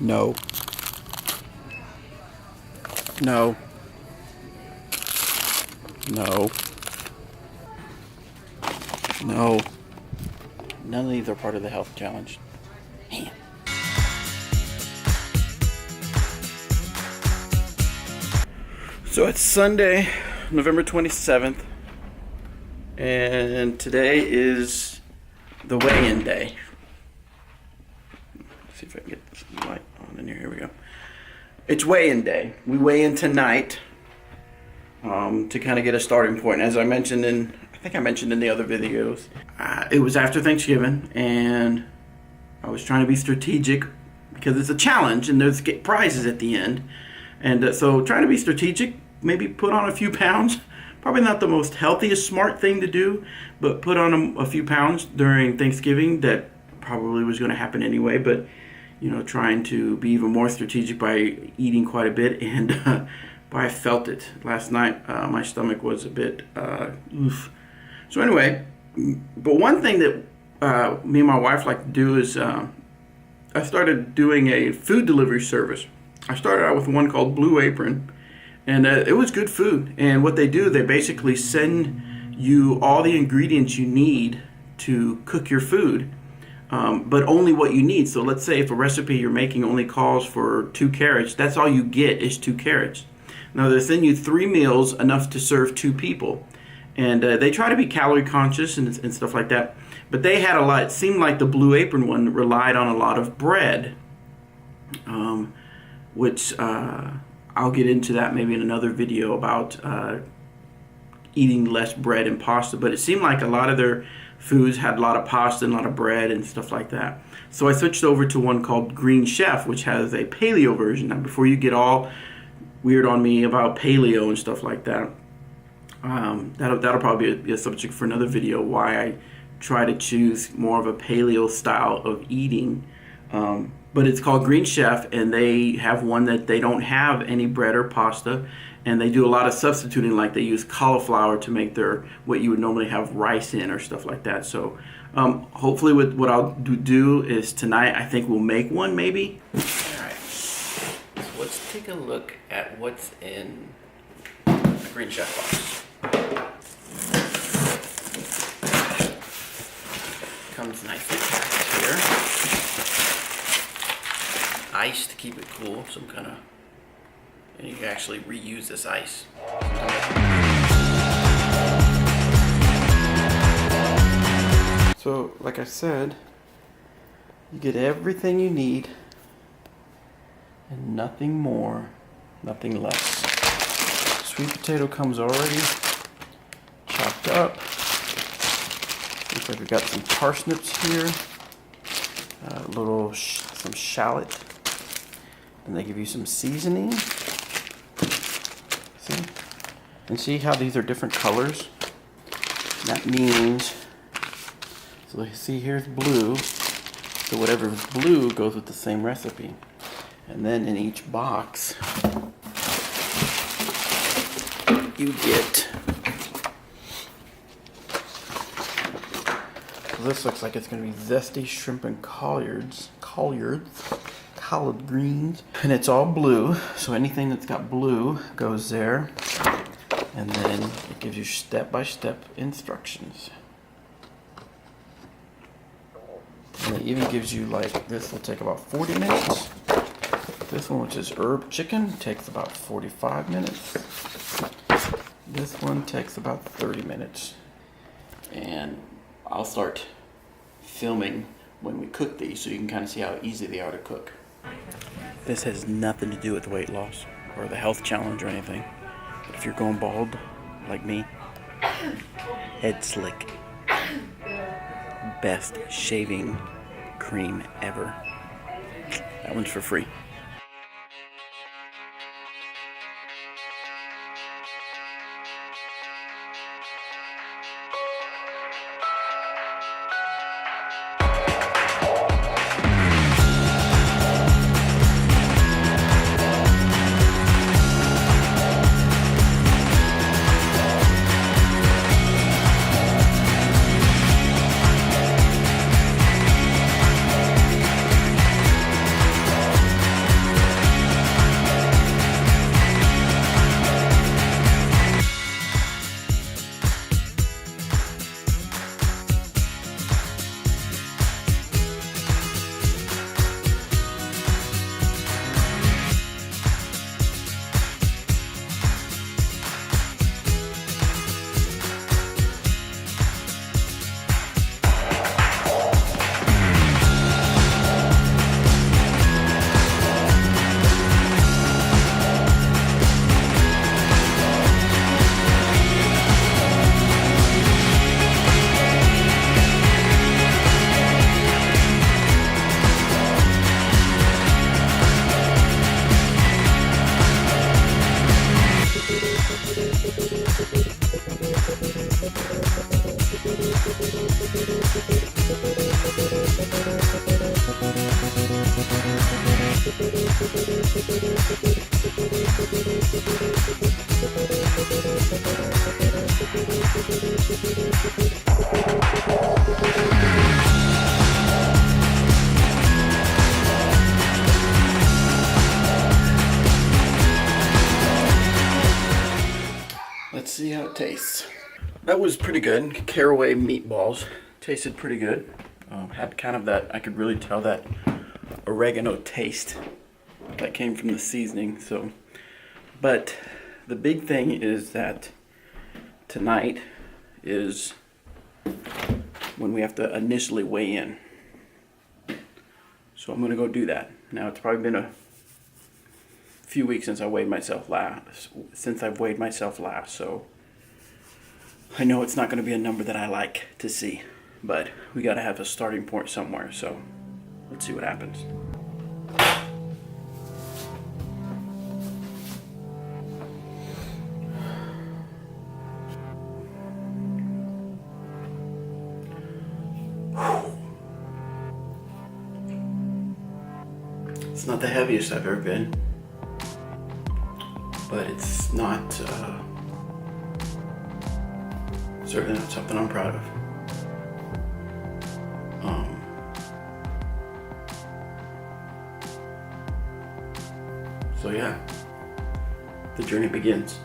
No. No. No. No. None of these are part of the health challenge. Man. So it's Sunday, November 27th, and today is the weigh-in day. Let's see if I can get some light on in here. Here we go. It's weigh-in day. We weigh in tonight to kind of get a starting point. As I mentioned I think I mentioned in the other videos, it was after Thanksgiving, and I was trying to be strategic because it's a challenge and there's prizes at the end. And so trying to be strategic, maybe put on a few pounds. Probably not the most healthiest, smart thing to do, but put on a few pounds during Thanksgiving. That probably was going to happen anyway, but you know, trying to be even more strategic by eating quite a bit. And but I felt it last night. My stomach was a bit oof. So anyway, but one thing that me and my wife like to do is I started doing a food delivery service. I started out with one called Blue Apron, and it was good food. And what they do, they basically send you all the ingredients you need to cook your food, but only what you need. So let's say if a recipe you're making only calls for 2 carrots, that's all you get is 2 carrots. Now they send you 3 meals, enough to serve 2 people. And they try to be calorie conscious and stuff like that. But they had a lot, it seemed like the Blue Apron one relied on a lot of bread, which I'll get into that maybe in another video about eating less bread and pasta. But it seemed like a lot of their foods had a lot of pasta and a lot of bread and stuff like that. So I switched over to one called Green Chef, which has a paleo version. Now before you get all weird on me about paleo and stuff like that, that'll probably be a subject for another video, why I try to choose more of a paleo style of eating. But it's called Green Chef, and they have one that they don't have any bread or pasta, and they do a lot of substituting, like they use cauliflower to make their what you would normally have rice in or stuff like that. So hopefully what I'll do is tonight I think we'll make one maybe. Alright, so let's take a look at what's in the Green Chef box. Comes nicely packed here. Ice to keep it cool, some kind of, and you can actually reuse this ice. So, like I said, you get everything you need and nothing more, nothing less. Sweet potato comes already chopped up. Looks like we got some parsnips here, some shallot. And they give you some seasoning. See? And see how these are different colors? That means, so see here's blue. So whatever's blue goes with the same recipe. And then in each box, you get, so this looks like it's going to be zesty shrimp and collards, collard greens, and it's all blue, so anything that's got blue goes there. And then it gives you step-by-step instructions, and it even gives you, like, this will take about 40 minutes. This one, which is herb chicken, takes about 45 minutes. This one takes about 30 minutes. And I'll start filming when we cook these so you can kind of see how easy they are to cook. This has nothing to do with weight loss or the health challenge or anything. But if you're going bald, like me, Head Slick, best shaving cream ever. That one's for free. Let's see how it tastes. That was pretty good. Caraway meatballs. Tasted pretty good. Had kind of that, I could really tell that oregano taste that came from the seasoning. So, but the big thing is that tonight is when we have to initially weigh in. So I'm gonna go do that. Now it's probably been a few weeks since I've weighed myself last. So I know it's not gonna be a number that I like to see, but we gotta have a starting point somewhere. So let's see what happens. It's not the heaviest I've ever been, but it's not certainly not something I'm proud of. So yeah, the journey begins.